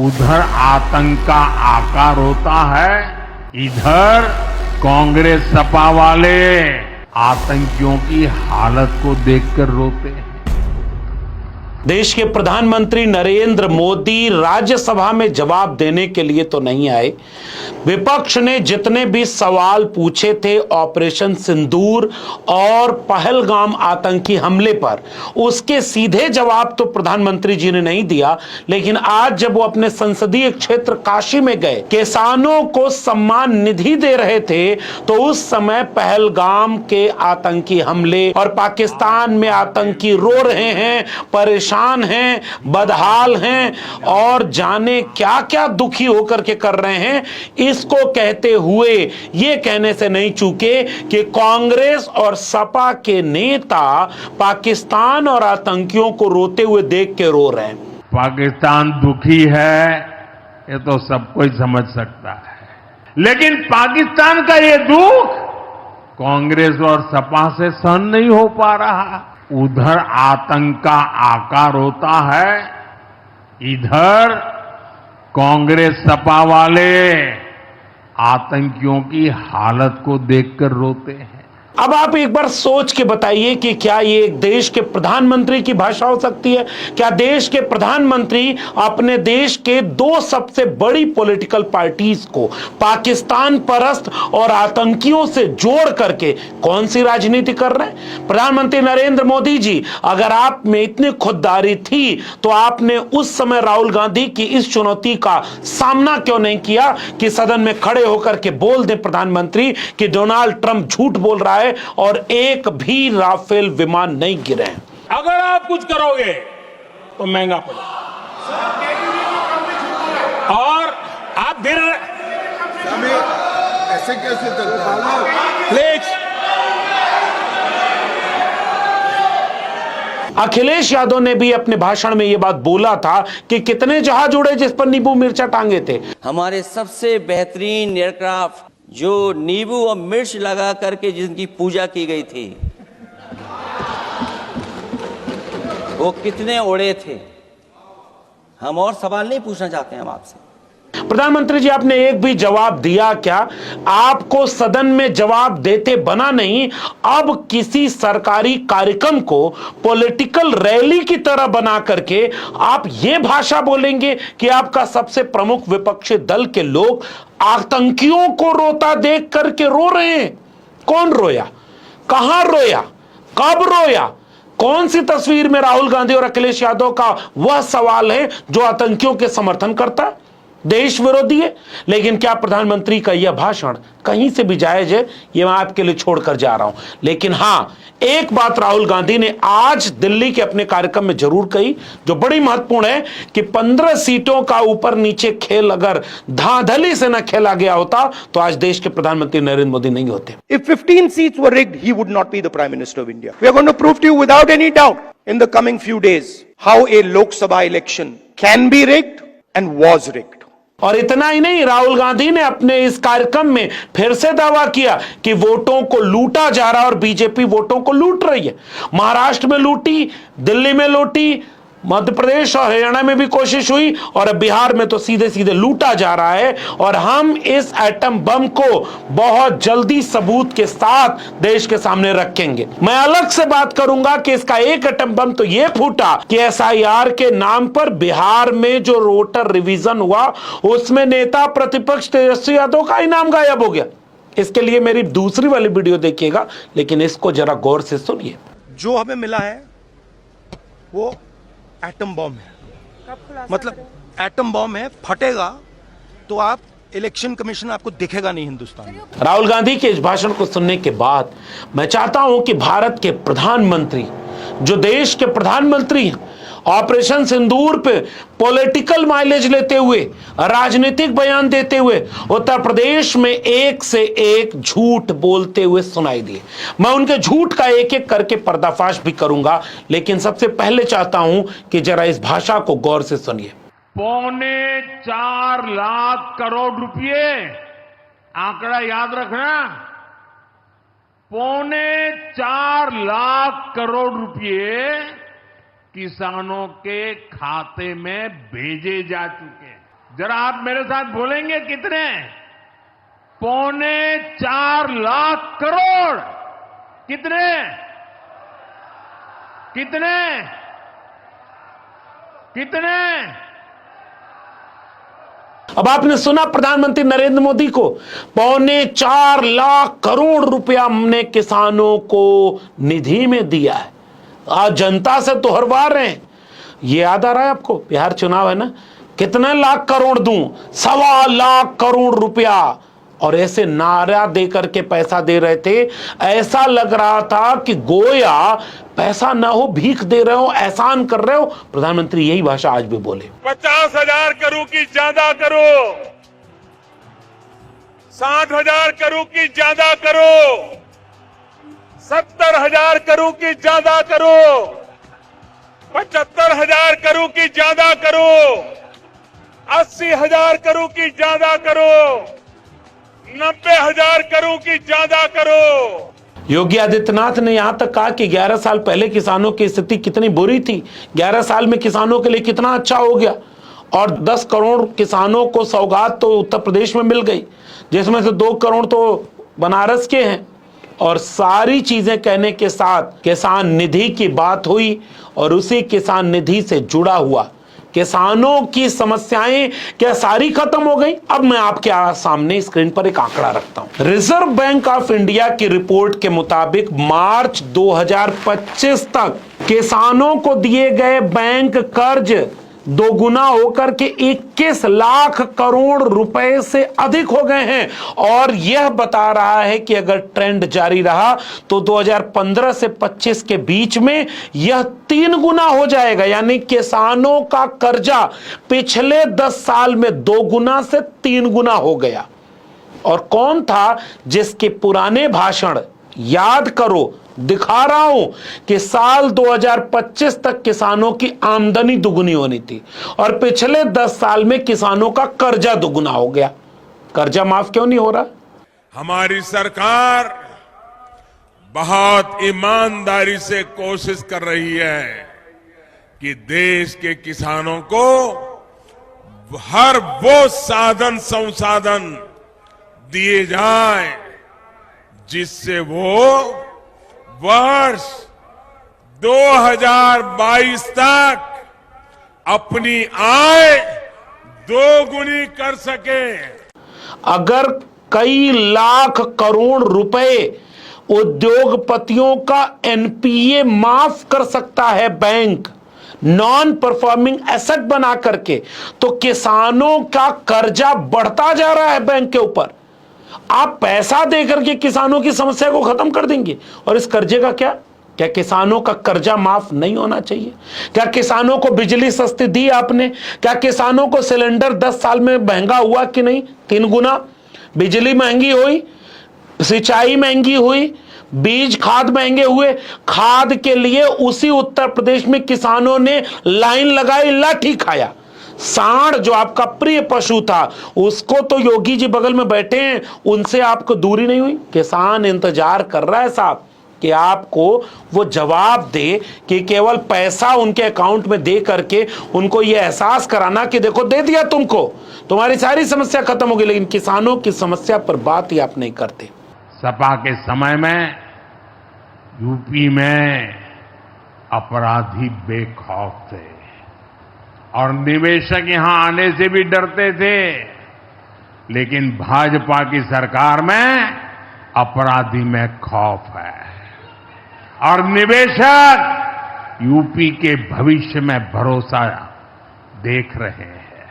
उधर आतंक का आकार होता है, इधर कांग्रेस सपा वाले आतंकियों की हालत को देखकर रोते हैं। देश के प्रधानमंत्री नरेंद्र मोदी राज्यसभा में जवाब देने के लिए तो नहीं आए। विपक्ष ने जितने भी सवाल पूछे थे ऑपरेशन सिंदूर और पहलगाम आतंकी हमले पर, उसके सीधे जवाब तो प्रधानमंत्री जी ने नहीं दिया। लेकिन आज जब वो अपने संसदीय क्षेत्र काशी में गए, किसानों को सम्मान निधि दे रहे थे, तो उस समय पहलगाम के आतंकी हमले और पाकिस्तान में आतंकी रो रहे हैं, परेशान हैं, बदहाल हैं और जाने क्या क्या दुखी होकर के कर रहे हैं, इसको कहते हुए ये कहने से नहीं चूके कि कांग्रेस और सपा के नेता पाकिस्तान और आतंकियों को रोते हुए देख के रो रहे हैं। पाकिस्तान दुखी है, ये तो सब कोई समझ सकता है, लेकिन पाकिस्तान का ये दुख कांग्रेस और सपा से सहन नहीं हो पा रहा। उधर आतंक का आकार होता है, इधर कांग्रेस सपा वाले आतंकियों की हालत को देखकर रोते हैं। अब आप एक बार सोच के बताइए कि क्या ये एक देश के प्रधानमंत्री की भाषा हो सकती है? क्या देश के प्रधानमंत्री अपने देश के दो सबसे बड़ी पॉलिटिकल पार्टीज को पाकिस्तान परस्त और आतंकियों से जोड़ करके कौन सी राजनीति कर रहे हैं? प्रधानमंत्री नरेंद्र मोदी जी, अगर आप में इतनी खुददारी थी तो आपने उस समय राहुल गांधी की इस चुनौती का सामना क्यों नहीं किया कि सदन में खड़े होकर के बोल दें प्रधानमंत्री कि डोनाल्ड ट्रंप झूठ बोल रहा है और एक भी राफेल विमान नहीं गिरे हैं। अगर आप कुछ करोगे तो महंगा पड़ेगा और आप फिर ऐसे कैसे प्लीज। अखिलेश यादव ने भी अपने भाषण में यह बात बोला था कि कितने जहाज उड़े जिस पर नींबू मिर्चा टांगे थे। हमारे सबसे बेहतरीन एयरक्राफ्ट जो नींबू और मिर्च लगा करके जिनकी पूजा की गई थी, वो कितने उड़े थे? हम और सवाल नहीं पूछना चाहते हैं हम आपसे। प्रधानमंत्री जी, आपने एक भी जवाब दिया क्या? आपको सदन में जवाब देते बना नहीं, अब किसी सरकारी कार्यक्रम को पॉलिटिकल रैली की तरह बना करके आप ये भाषा बोलेंगे कि आपका सबसे प्रमुख विपक्षी दल के लोग आतंकियों को रोता देख करके रो रहे हैं। कौन रोया? कहां रोया? कब रोया? कौन सी तस्वीर में राहुल गांधी और अखिलेश यादव का वह सवाल है जो आतंकियों के समर्थन करता है, देश विरोधी है? लेकिन क्या प्रधानमंत्री का यह भाषण कहीं से भी जायज है? यह मैं आपके लिए छोड़कर जा रहा हूं। लेकिन हां, एक बात राहुल गांधी ने आज दिल्ली के अपने कार्यक्रम में जरूर कही जो बड़ी महत्वपूर्ण है कि 15 सीटों का ऊपर नीचे खेल अगर धांधली से न खेला गया होता तो आज देश के प्रधानमंत्री नरेंद्र मोदी नहीं होते। If 15 seats were rigged, he would not be the Prime Minister of India. We are going to prove to you without any doubt in the coming few days how a Lok Sabha election can be rigged and was rigged. और इतना ही नहीं, राहुल गांधी ने अपने इस कार्यक्रम में फिर से दावा किया कि वोटों को लूटा जा रहा है और बीजेपी वोटों को लूट रही है। महाराष्ट्र में लूटी, दिल्ली में लूटी, मध्य प्रदेश और हरियाणा में भी कोशिश हुई और अब बिहार में तो सीधे सीधे लूटा जा रहा है। और हम इस एटम बम को बहुत जल्दी सबूत के साथ देश के सामने रखेंगे। मैं अलग से बात करूंगा कि इसका एक एटम बम तो यह फूटा कि एसआईआर के नाम पर बिहार में जो वोटर रिवीजन हुआ उसमें नेता प्रतिपक्ष तेजस्वी यादव का ही नाम गायब हो गया। इसके लिए मेरी दूसरी वाली वीडियो देखिएगा, लेकिन इसको जरा गौर से सुनिए। जो हमें मिला है वो एटम बॉम्ब है, मतलब एटम बॉम्ब है, फटेगा तो आप इलेक्शन कमीशन आपको दिखेगा नहीं हिंदुस्तान में। राहुल गांधी के इस भाषण को सुनने के बाद मैं चाहता हूं कि भारत के प्रधानमंत्री, जो देश के प्रधानमंत्री हैं, ऑपरेशन सिंदूर पे पॉलिटिकल माइलेज लेते हुए, राजनीतिक बयान देते हुए उत्तर प्रदेश में एक से एक झूठ बोलते हुए सुनाई दिए। मैं उनके झूठ का एक एक करके पर्दाफाश भी करूंगा, लेकिन सबसे पहले चाहता हूं कि जरा इस भाषा को गौर से सुनिए। 4.25 लाख करोड़ रुपए, आंकड़ा याद रखना, 4.25 लाख करोड़ रुपए किसानों के खाते में भेजे जा चुके हैं। जरा आप मेरे साथ बोलेंगे कितने? 4.25 लाख करोड़। कितने? कितने? कितने? अब आपने सुना प्रधानमंत्री नरेंद्र मोदी को, 4.25 लाख करोड़ रुपया हमने किसानों को निधि में दिया है। आज जनता से तो हरवा रहे हैं। ये याद आ रहा है आपको, बिहार चुनाव है ना, कितने लाख करोड़ दूं? 1.25 लाख करोड़ रुपया। और ऐसे नारा दे करके पैसा दे रहे थे, ऐसा लग रहा था कि गोया पैसा ना हो, भीख दे रहे हो, एहसान कर रहे हो। प्रधानमंत्री यही भाषा आज भी बोले। 50,000 करोड़ की ज्यादा करो, 60,000 करोड़ की ज्यादा करो, 70,000 करोड़ की ज्यादा करो, 75,000 करोड़ की ज्यादा करो, 80,000 करोड़ की ज्यादा करो, 90,000 करोड़ की ज्यादा करो। योगी आदित्यनाथ ने यहां तक कहा कि 11 साल पहले किसानों की स्थिति कितनी बुरी थी, 11 साल में किसानों के लिए कितना अच्छा हो गया। और 10 करोड़ किसानों को सौगात तो उत्तर प्रदेश में मिल गई, जिसमें से 2 करोड़ तो बनारस के हैं। और सारी चीजें कहने के साथ किसान निधि की बात हुई और उसी किसान निधि से जुड़ा हुआ किसानों की समस्याएं क्या सारी खत्म हो गई? अब मैं आपके सामने स्क्रीन पर एक आंकड़ा रखता हूं। रिजर्व बैंक ऑफ इंडिया की रिपोर्ट के मुताबिक मार्च 2025 तक किसानों को दिए गए बैंक कर्ज दोगुना होकर के 21 लाख करोड़ रुपए से अधिक हो गए हैं। और यह बता रहा है कि अगर ट्रेंड जारी रहा तो 2015 से 25 के बीच में यह 3 गुना हो जाएगा। यानी किसानों का कर्जा पिछले 10 साल में 2 गुना से 3 गुना हो गया। और कौन था जिसके पुराने भाषण याद करो, दिखा रहा हूं कि साल 2025 तक किसानों की आमदनी दुगुनी होनी थी और पिछले 10 साल में किसानों का कर्जा दुगुना हो गया। कर्जा माफ क्यों नहीं हो रहा? हमारी सरकार बहुत ईमानदारी से कोशिश कर रही है कि देश के किसानों को हर वो साधन संसाधन दिए जाए जिससे वो वर्ष 2022 तक अपनी आय 2 गुनी कर सके। अगर कई लाख करोड़ रुपए उद्योगपतियों का एनपीए माफ कर सकता है बैंक नॉन परफॉर्मिंग एसेट बना करके, तो किसानों का कर्जा बढ़ता जा रहा है बैंक के ऊपर। आप पैसा देकर के किसानों की समस्या को खत्म कर देंगे। और इस कर्जे का क्या किसानों का कर्जा माफ नहीं होना चाहिए? क्या किसानों को बिजली सस्ती दी आपने? क्या किसानों को सिलेंडर 10 साल में महंगा हुआ कि नहीं? 3 गुना बिजली महंगी हुई, सिंचाई महंगी हुई, बीज खाद महंगे हुए। खाद के लिए उसी उत्तर प्रदेश में किसानों ने लाइन लगाई, लाठी खाया। सांड जो आपका प्रिय पशु था, उसको तो योगी जी बगल में बैठे हैं, उनसे आपको दूरी नहीं हुई। किसान इंतजार कर रहा है साहब कि आपको वो जवाब दे कि केवल पैसा उनके अकाउंट में दे करके उनको ये एहसास कराना कि देखो दे दिया तुमको, तुम्हारी सारी समस्या खत्म हो गई। लेकिन किसानों की समस्या पर बात ही आप नहीं करते। सपा के समय में यूपी में अपराधी बेखौफ थे और निवेशक यहां आने से भी डरते थे। लेकिन भाजपा की सरकार में अपराधी में खौफ है और निवेशक यूपी के भविष्य में भरोसा देख रहे हैं।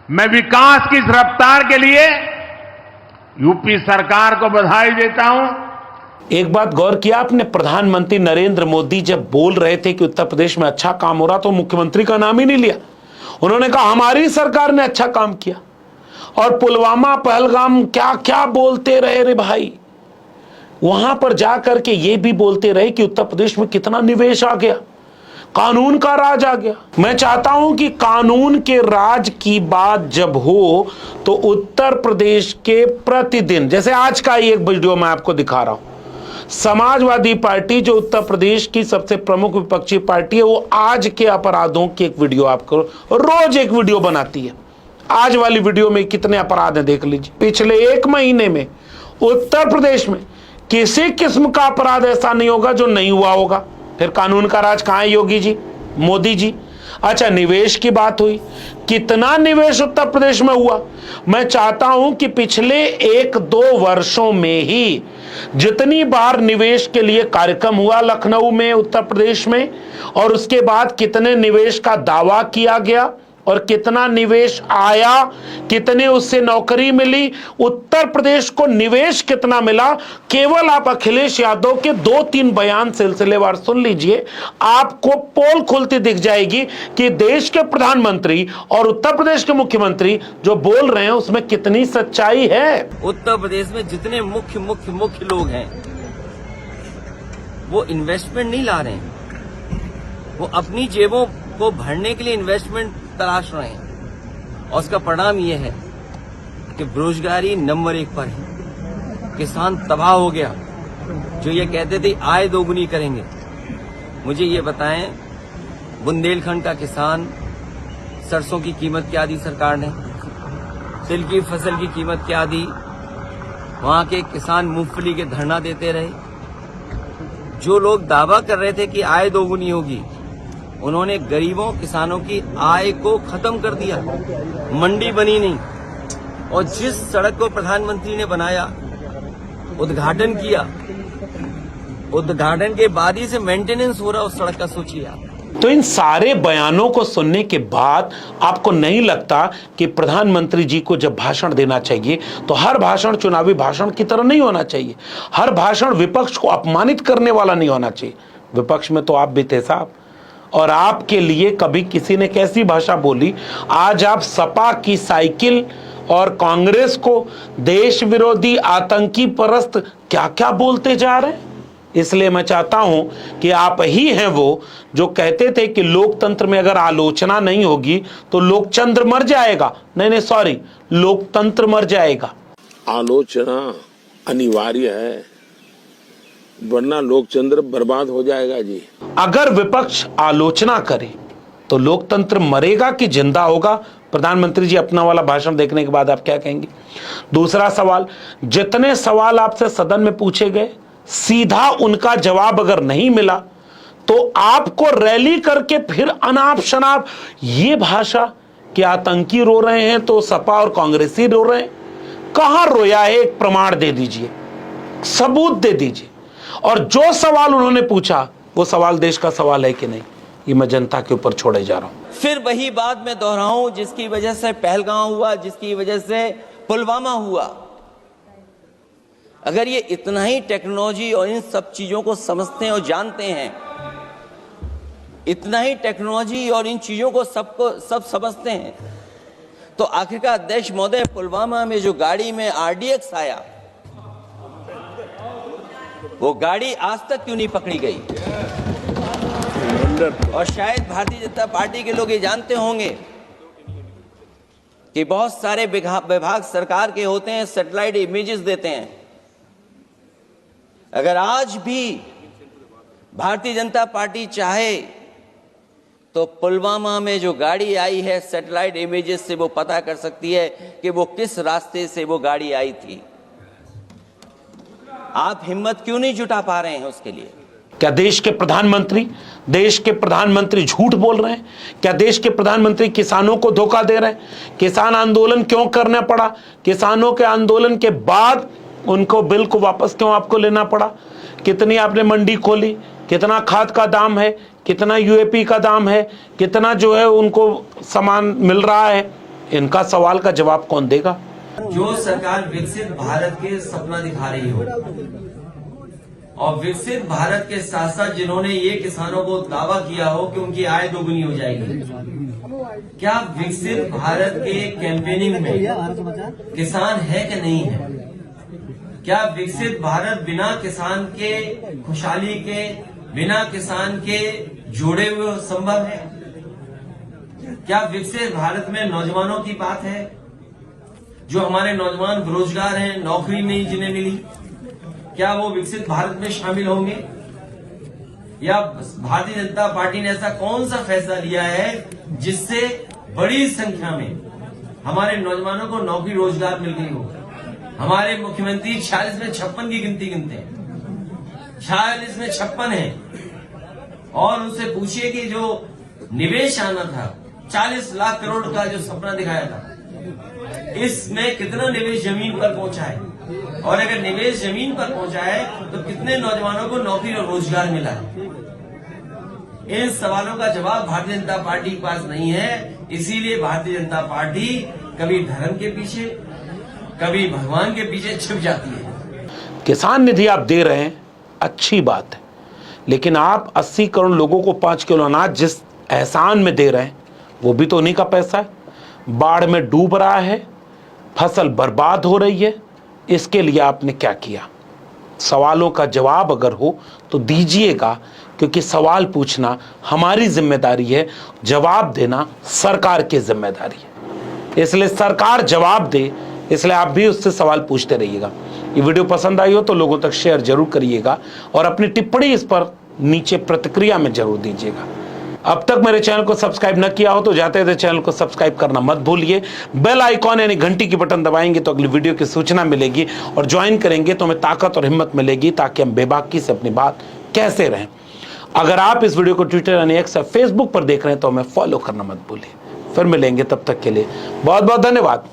मैं विकास की इस रफ्तार के लिए यूपी सरकार को बधाई देता हूं। एक बात गौर किया आपने, प्रधानमंत्री नरेंद्र मोदी जब बोल रहे थे कि उत्तर प्रदेश में अच्छा काम हो रहा तो मुख्यमंत्री का नाम ही नहीं लिया। उन्होंने कहा हमारी सरकार ने अच्छा काम किया। और पुलवामा पहलगाम क्या क्या बोलते रहे रे भाई। वहां पर जाकर के ये भी बोलते रहे कि उत्तर प्रदेश में कितना निवेश आ गया, कानून का राज आ गया। मैं चाहता हूं कि कानून के राज की बात जब हो तो उत्तर प्रदेश के प्रतिदिन, जैसे आज का ही एक वीडियो मैं आपको दिखा रहा हूं, समाजवादी पार्टी जो उत्तर प्रदेश की सबसे प्रमुख विपक्षी पार्टी है, वो आज के अपराधों की एक वीडियो आपको रोज एक वीडियो बनाती है। आज वाली वीडियो में कितने अपराध हैं देख लीजिए। पिछले 1 महीने में उत्तर प्रदेश में किसी किस्म का अपराध ऐसा नहीं होगा जो नहीं हुआ होगा। फिर कानून का राज कहां है योगी जी, मोदी जी? अच्छा, निवेश की बात हुई, कितना निवेश उत्तर प्रदेश में हुआ? मैं चाहता हूं कि पिछले 1-2 वर्षों में ही जितनी बार निवेश के लिए कार्यक्रम हुआ लखनऊ में, उत्तर प्रदेश में, और उसके बाद कितने निवेश का दावा किया गया और कितना निवेश आया, कितने उससे नौकरी मिली, उत्तर प्रदेश को निवेश कितना मिला, केवल आप अखिलेश यादव के 2-3 बयान सिलसिलेवार सुन लीजिए, आपको पोल खुलती दिख जाएगी कि देश के प्रधानमंत्री और उत्तर प्रदेश के मुख्यमंत्री जो बोल रहे हैं उसमें कितनी सच्चाई है। उत्तर प्रदेश में जितने मुख्य लोग हैं वो इन्वेस्टमेंट नहीं ला रहे हैं, वो अपनी जेबों को भरने के लिए इन्वेस्टमेंट तलाश रहे हैं। और उसका परिणाम यह है कि बेरोजगारी नंबर 1 पर है, किसान तबाह हो गया। जो ये कहते थे आय दोगुनी करेंगे, मुझे ये बताएं, बुंदेलखंड का किसान, सरसों की कीमत क्या दी सरकार ने, तिल की फसल की कीमत क्या दी? वहां के किसान मूंगफली के धरना देते रहे। जो लोग दावा कर रहे थे कि आय दोगुनी होगी, उन्होंने गरीबों किसानों की आय को खत्म कर दिया, मंडी बनी नहीं। और जिस सड़क को प्रधानमंत्री ने बनाया, उद्घाटन किया, उद्घाटन के बाद ही से मेंटेनेंस हो रहा उस सड़क का, सोचिए आप। तो इन सारे बयानों को सुनने के बाद आपको नहीं लगता कि प्रधानमंत्री जी को जब भाषण देना चाहिए तो हर भाषण चुनावी भाषण की तरह नहीं होना चाहिए, हर भाषण विपक्ष को अपमानित करने वाला नहीं होना चाहिए? विपक्ष में तो आप भी थे साहब, और आपके लिए कभी किसी ने कैसी भाषा बोली? आज आप सपा की साइकिल और कांग्रेस को देश विरोधी, आतंकी परस्त क्या क्या बोलते जा रहे हैं। इसलिए मैं चाहता हूं कि आप ही हैं वो जो कहते थे कि लोकतंत्र में अगर आलोचना नहीं होगी तो लोकतंत्र मर जाएगा। नहीं, सॉरी, लोकतंत्र मर जाएगा। आलोचना अनिवार्य है, वरना लोकतंत्र बर्बाद हो जाएगा जी। अगर विपक्ष आलोचना करे तो लोकतंत्र मरेगा कि जिंदा होगा? प्रधानमंत्री जी अपना वाला भाषण देखने के बाद आप क्या कहेंगे? दूसरा सवाल, जितने सवाल आपसे सदन में पूछे गए, सीधा उनका जवाब अगर नहीं मिला तो आपको रैली करके फिर अनाप शनाप ये भाषा कि आतंकी रो रहे हैं तो सपा और कांग्रेसी रो रहे हैं। कहां रोया है? एक प्रमाण दे दीजिए, सबूत दे दीजिए। और जो सवाल उन्होंने पूछा वो सवाल देश का सवाल है कि नहीं, ये मैं जनता के ऊपर छोड़े जा रहा हूं। फिर वही बात मैं दोहराऊं जिसकी वजह से पहलगांव हुआ, जिसकी वजह से पुलवामा हुआ। अगर ये इतना ही टेक्नोलॉजी और इन सब चीजों को समझते हैं और जानते हैं, इतना ही टेक्नोलॉजी और इन चीजों को सब समझते हैं, तो आखिरकार अध्यक्ष महोदय, पुलवामा में जो गाड़ी में RDX आया, वो गाड़ी आज तक क्यों नहीं पकड़ी गई? और शायद भारतीय जनता पार्टी के लोग ये जानते होंगे कि बहुत सारे विभाग सरकार के होते हैं, सैटेलाइट इमेजेस देते हैं। अगर आज भी भारतीय जनता पार्टी चाहे तो पुलवामा में जो गाड़ी आई है, सैटेलाइट इमेजेस से वो पता कर सकती है कि वो किस रास्ते से वो गाड़ी आई थी। आप हिम्मत क्यों नहीं जुटा पा रहे हैं उसके लिए? क्या देश के प्रधानमंत्री झूठ बोल रहे हैं? क्या देश के प्रधानमंत्री किसानों को धोखा दे रहे हैं? किसान आंदोलन क्यों करना पड़ा? किसानों के आंदोलन के बाद उनको बिल को वापस क्यों आपको लेना पड़ा? कितनी आपने मंडी खोली? कितना खाद का दाम है? कितना UAP का दाम है? कितना जो है उनको सामान मिल रहा है? इनका सवाल का जवाब कौन देगा? जो सरकार विकसित भारत के सपना दिखा रही हो और विकसित भारत के साथ साथ जिन्होंने ये किसानों को दावा किया हो कि उनकी आय दोगुनी हो जाएगी, क्या विकसित भारत के कैंपेनिंग में किसान है कि नहीं है? क्या विकसित भारत बिना किसान के खुशहाली के, बिना किसान के जोड़े हुए संभव है? क्या विकसित भारत में नौजवानों की बात है? जो हमारे नौजवान बेरोजगार हैं, नौकरी नहीं जिन्हें मिली, क्या वो विकसित भारत में शामिल होंगे? या भारतीय जनता पार्टी ने ऐसा कौन सा फैसला लिया है जिससे बड़ी संख्या में हमारे नौजवानों को नौकरी रोजगार मिल गई हो। हमारे मुख्यमंत्री 46 में 56 की गिनती गिनते हैं, 46 में 56 है। और उनसे पूछिए कि जो निवेश आना था 40 लाख करोड़ का जो सपना दिखाया था, इसमें कितना निवेश जमीन पर पहुंचा है, और अगर निवेश जमीन पर पहुंचा है तो कितने नौजवानों को नौकरी और रोजगार मिला है। इन सवालों का जवाब भारतीय जनता पार्टी के पास नहीं है। इसीलिए भारतीय जनता पार्टी कभी धर्म के पीछे, कभी भगवान के पीछे छिप जाती है। किसान निधि आप दे रहे हैं, अच्छी बात है, लेकिन आप 80 करोड़ लोगों को 5 किलो अनाज जिस एहसान में दे रहे हैं, वो भी तो उन्हीं का पैसा है। बाढ़ में डूब रहा है, फसल बर्बाद हो रही है, इसके लिए आपने क्या किया? सवालों का जवाब अगर हो तो दीजिएगा, क्योंकि सवाल पूछना हमारी जिम्मेदारी है, जवाब देना सरकार की जिम्मेदारी है। इसलिए सरकार जवाब दे, इसलिए आप भी उससे सवाल पूछते रहिएगा। ये वीडियो पसंद आई हो तो लोगों तक शेयर जरूर करिएगा और अपनी टिप्पणी इस पर नीचे प्रतिक्रिया में जरूर दीजिएगा। अब तक मेरे चैनल को सब्सक्राइब न किया हो तो जाते थे चैनल को सब्सक्राइब करना मत भूलिए। बेल आइकॉन यानी घंटी की बटन दबाएंगे तो अगली वीडियो की सूचना मिलेगी, और ज्वाइन करेंगे तो हमें ताकत और हिम्मत मिलेगी, ताकि हम बेबाकी से अपनी बात कहते रहें। अगर आप इस वीडियो को ट्विटर यानी एक्स या फेसबुक पर देख रहे हैं तो हमें फॉलो करना मत भूलिए। फिर मिलेंगे, तब तक के लिए बहुत बहुत धन्यवाद।